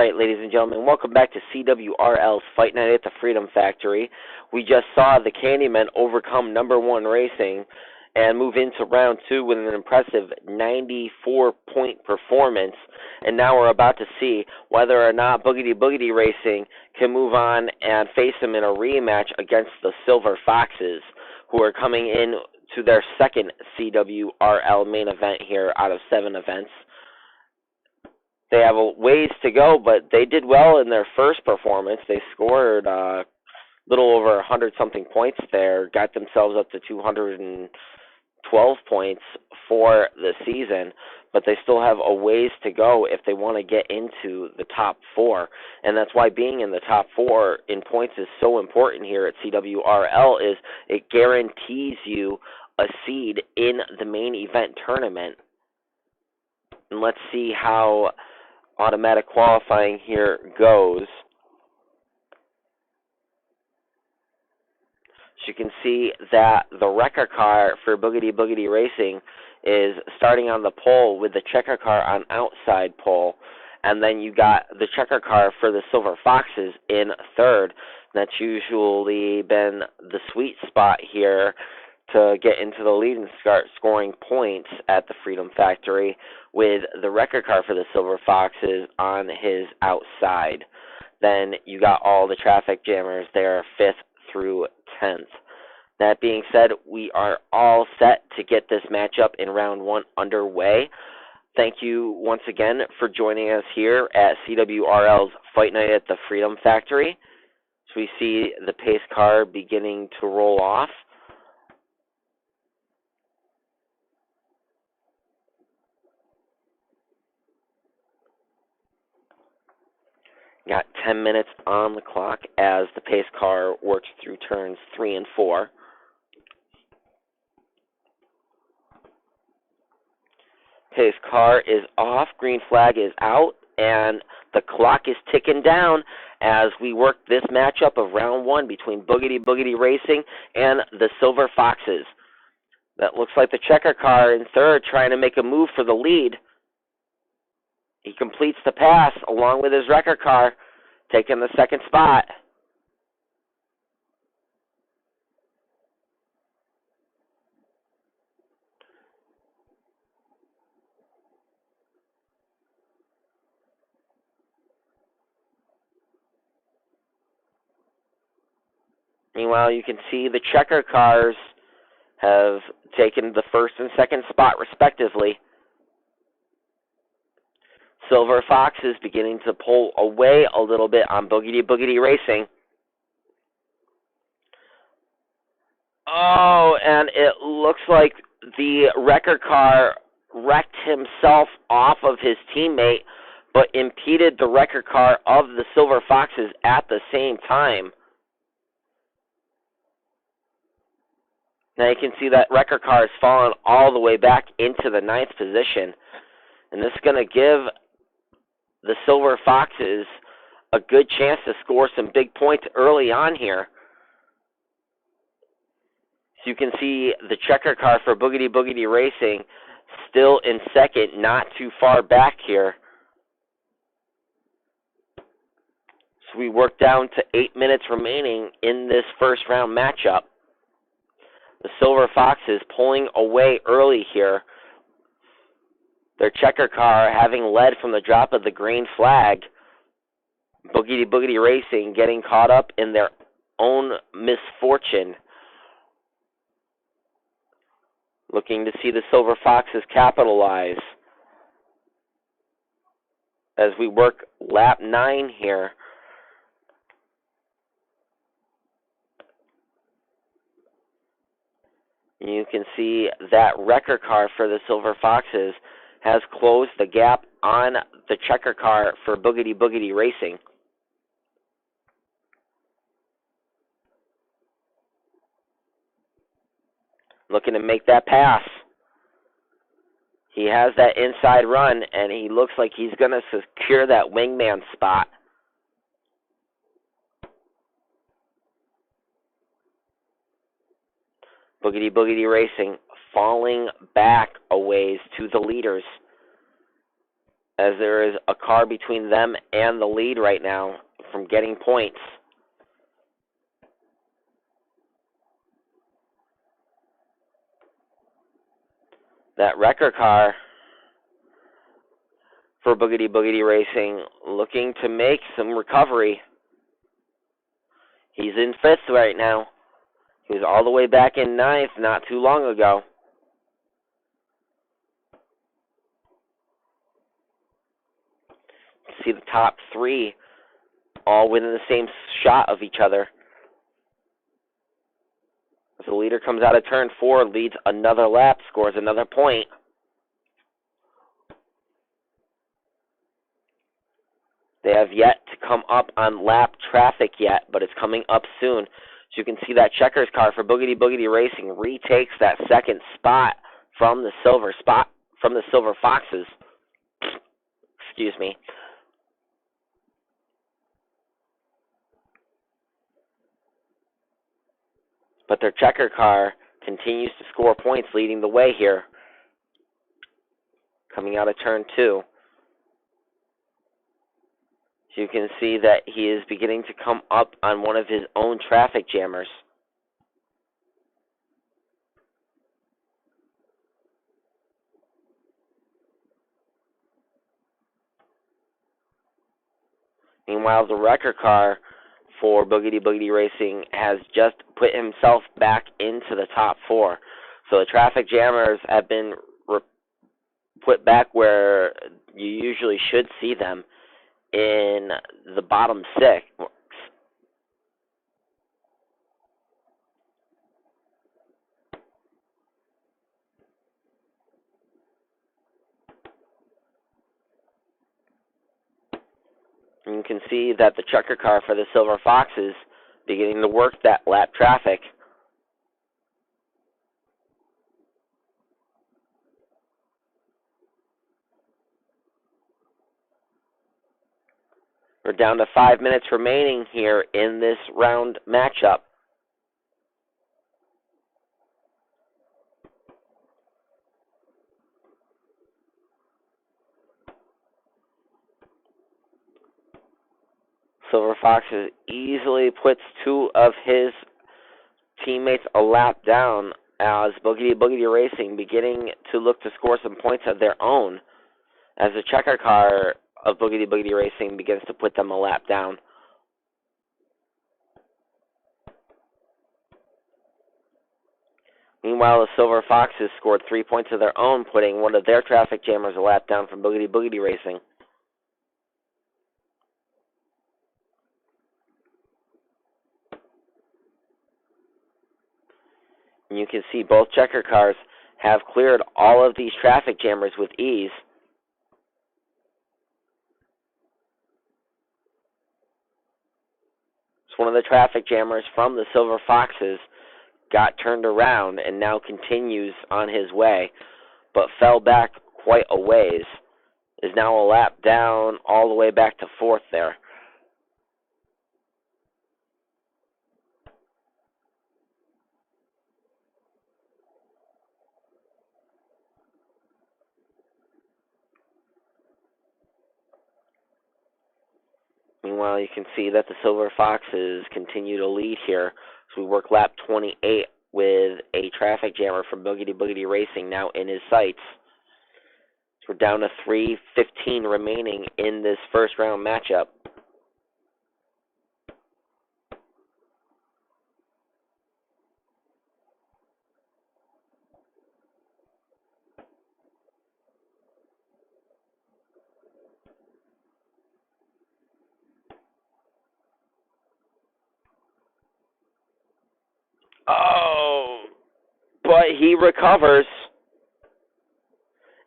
right, ladies and gentlemen, welcome back to CWRL's Fight Night at the Freedom Factory. We just saw the Candymen overcome number 1 Racing and move into round 2 with an impressive 94-point performance. And now we're about to see whether or not Boogity Boogity Racing can move on and face them in a rematch against the Silver Foxes, who are coming in to their second CWRL main event here out of 7 events. They have a ways to go, but they did well in their first performance. They scored a little over 100-something points there, got themselves up to 212 points for the season, but they still have a ways to go if they want to get into the top 4. And that's why being in the top 4 in points is so important here at CWRL, is it guarantees you a seed in the main event tournament. And let's see how automatic qualifying here goes. So you can see that the wrecker car for Boogity Boogity Racing is starting on the pole with the checker car on outside pole. And then you got the checker car for the Silver Foxes in third. That's usually been the sweet spot here to get into the lead and start scoring points at the Freedom Factory, with the wrecker car for the Silver Foxes on his outside. Then you got all the traffic jammers there, 5th through 10th. That being said, we are all set to get this matchup in round 1 underway. Thank you once again for joining us here at CWRL's Fight Night at the Freedom Factory. So we see the pace car beginning to roll off. Got 10 minutes on the clock as the pace car works through turns 3 and 4. Pace car is off, green flag is out, and the clock is ticking down as we work this matchup of round 1 between Boogity Boogity Racing and the Silver Foxes. That looks like the checker car in third, trying to make a move for the lead. He completes the pass along with his wrecker car, taking the second spot. Meanwhile, you can see the checker cars have taken the first and second spot respectively. Silver Fox is beginning to pull away a little bit on Boogity Boogity Racing. Oh, and it looks like the wrecker car wrecked himself off of his teammate, but impeded the wrecker car of the Silver Foxes at the same time. Now you can see that wrecker car has fallen all the way back into the 9th position. And this is going to give the Silver Foxes a good chance to score some big points early on here. So you can see the checker car for Boogity Boogity Racing still in second, not too far back here. So we work down to 8 minutes remaining in this first round matchup. The Silver Foxes pulling away early here. Their checker car having led from the drop of the green flag. Boogity Boogity Racing getting caught up in their own misfortune. Looking to see the Silver Foxes capitalize as we work lap 9 here. You can see that wrecker car for the Silver Foxes has closed the gap on the checker car for Boogity Boogity Racing. Looking to make that pass. He has that inside run, and he looks like he's going to secure that wingman spot. Boogity Boogity Racing falling back a ways to the leaders. as there is a car between them and the lead right now from getting points. That wrecker car for Boogity Boogity Racing looking to make some recovery. He's in 5th right now. He was all the way back in 9th not too long ago. See the top 3 all within the same shot of each other. As the leader comes out of turn 4, leads another lap, scores another point. They have yet to come up on lap traffic yet, but it's coming up soon. So you can see that checkers car for Boogity Boogity Racing retakes that 2nd spot from the Silver Foxes. Excuse me. But their checker car continues to score points, leading the way here. Coming out of turn 2. So you can see that he is beginning to come up on one of his own traffic jammers. Meanwhile, the wrecker car for Boogity Boogity Racing has just put himself back into the top 4. So the traffic jammers have been put back where you usually should see them, in the bottom 6. And you can see that the checker car for the Silver Foxes beginning to work that lap traffic. We're down to 5 minutes remaining here in this round matchup. Silver Foxes easily puts 2 of his teammates a lap down as Boogity Boogity Racing beginning to look to score some points of their own as the checker car of Boogity Boogity Racing begins to put them a lap down. Meanwhile, the Silver Foxes scored 3 points of their own, putting one of their traffic jammers a lap down from Boogity Boogity Racing. And you can see both checker cars have cleared all of these traffic jammers with ease. So one of the traffic jammers from the Silver Foxes got turned around and now continues on his way, but fell back quite a ways. Is now a lap down all the way back to 4th there. Meanwhile, you can see that the Silver Foxes continue to lead here. So we work lap 28 with a traffic jammer from Boogity Boogity Racing now in his sights. So we're down to 3:15 remaining in this first round matchup. Oh, but he recovers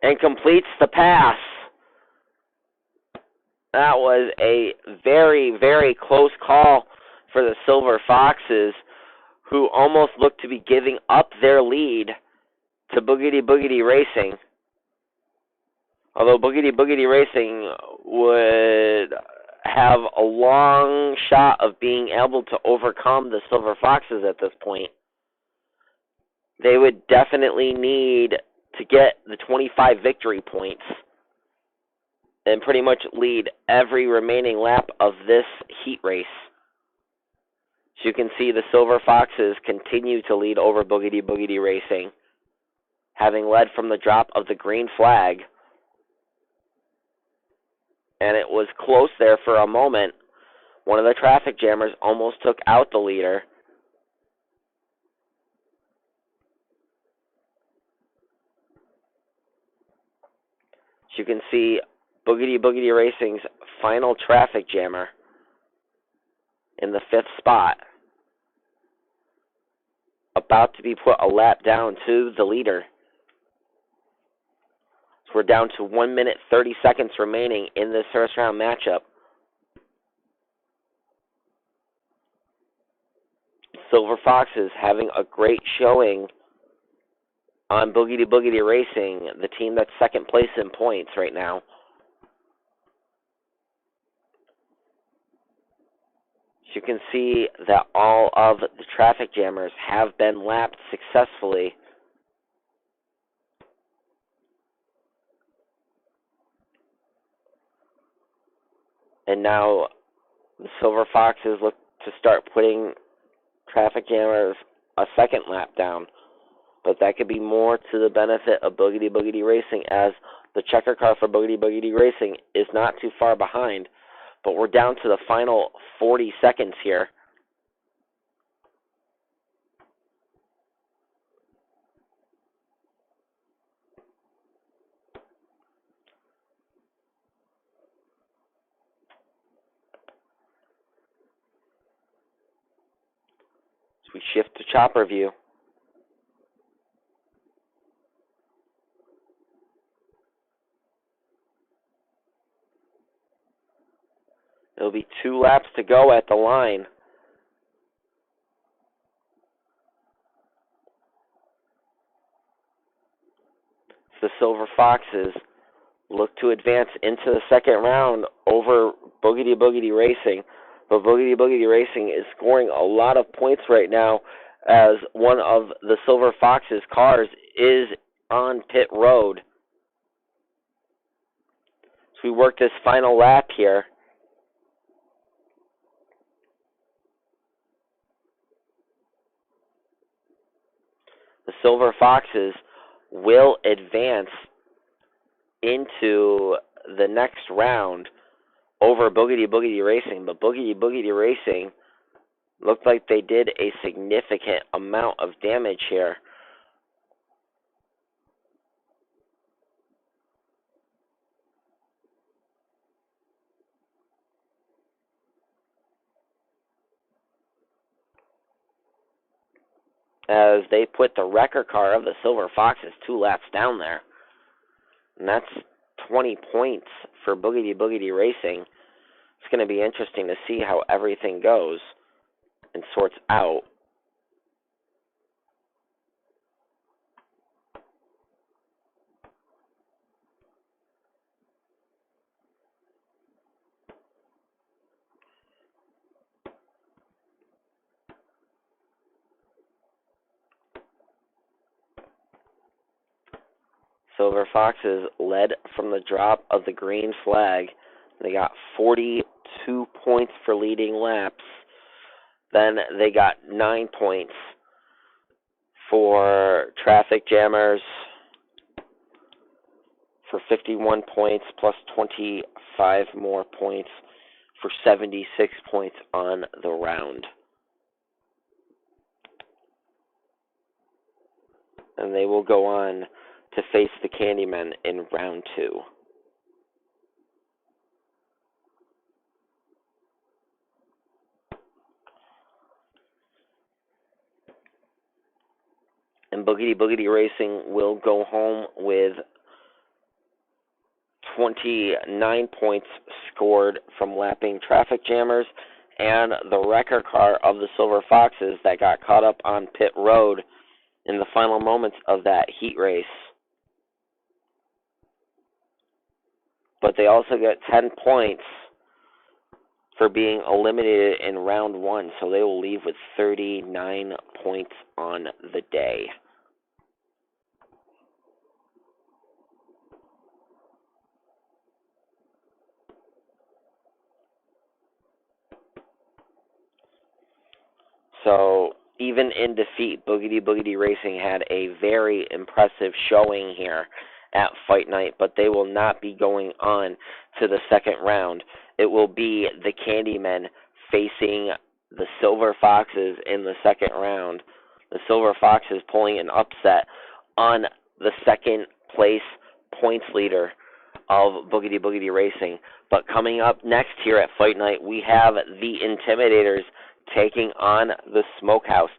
and completes the pass. That was a very, very close call for the Silver Foxes, who almost looked to be giving up their lead to Boogity Boogity Racing. Although Boogity Boogity Racing would have a long shot of being able to overcome the Silver Foxes at this point, they would definitely need to get the 25 victory points. and pretty much lead every remaining lap of this heat race. As you can see, the Silver Foxes continue to lead over Boogity Boogity Racing, having led from the drop of the green flag. And it was close there for a moment. One of the traffic jammers almost took out the leader. As you can see, Boogity Boogity Racing's final traffic jammer in the 5th spot, about to be put a lap down to the leader. So we're down to 1 minute 30 seconds remaining in this first round matchup. Silver Foxes having a great showing on Boogity Boogity Racing, the team that's second place in points right now. As you can see that all of the traffic jammers have been lapped successfully. And now the Silver Foxes look to start putting traffic jammers a second lap down. But that could be more to the benefit of Boogity Boogity Racing, as the checker car for Boogity Boogity Racing is not too far behind. But we're down to the final 40 seconds here. So we shift to chopper view. There'll be 2 laps to go at the line. The Silver Foxes look to advance into the second round over Boogity Boogity Racing. But Boogity Boogity Racing is scoring a lot of points right now, as one of the Silver Foxes' cars is on pit road. So we work this final lap here. The Silver Foxes will advance into the next round over Boogity Boogity Racing, but Boogity Boogity Racing looked like they did a significant amount of damage here. As they put the wrecker car of the Silver Foxes 2 laps down there. And that's 20 points for Boogity Boogity Racing. It's going to be interesting to see how everything goes and sorts out. Silver Foxes led from the drop of the green flag. They got 42 points for leading laps. Then they got 9 points for traffic jammers for 51 points, plus 25 more points for 76 points on the round. And they will go on to face the Candymen in round 2. And Boogity Boogity Racing will go home with 29 points scored from lapping traffic jammers and the wrecker car of the Silver Foxes that got caught up on pit road in the final moments of that heat race. But they also get 10 points for being eliminated in round 1, so they will leave with 39 points on the day. So even in defeat, Boogity Boogity Racing had a very impressive showing here at Fight Night, but they will not be going on to the second round. It will be the Candymen facing the Silver Foxes in the second round. The Silver Foxes pulling an upset on the second place points leader of Boogity Boogity Racing. But coming up next here at Fight Night, we have the Intimidators taking on the Smokehouse.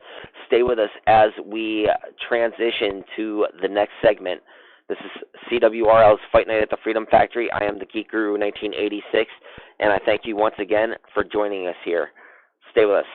Stay with us as we transition to the next segment. This is CWRL's Fight Night at the Freedom Factory. I am the Geek Guru 1986, and I thank you once again for joining us here. Stay with us.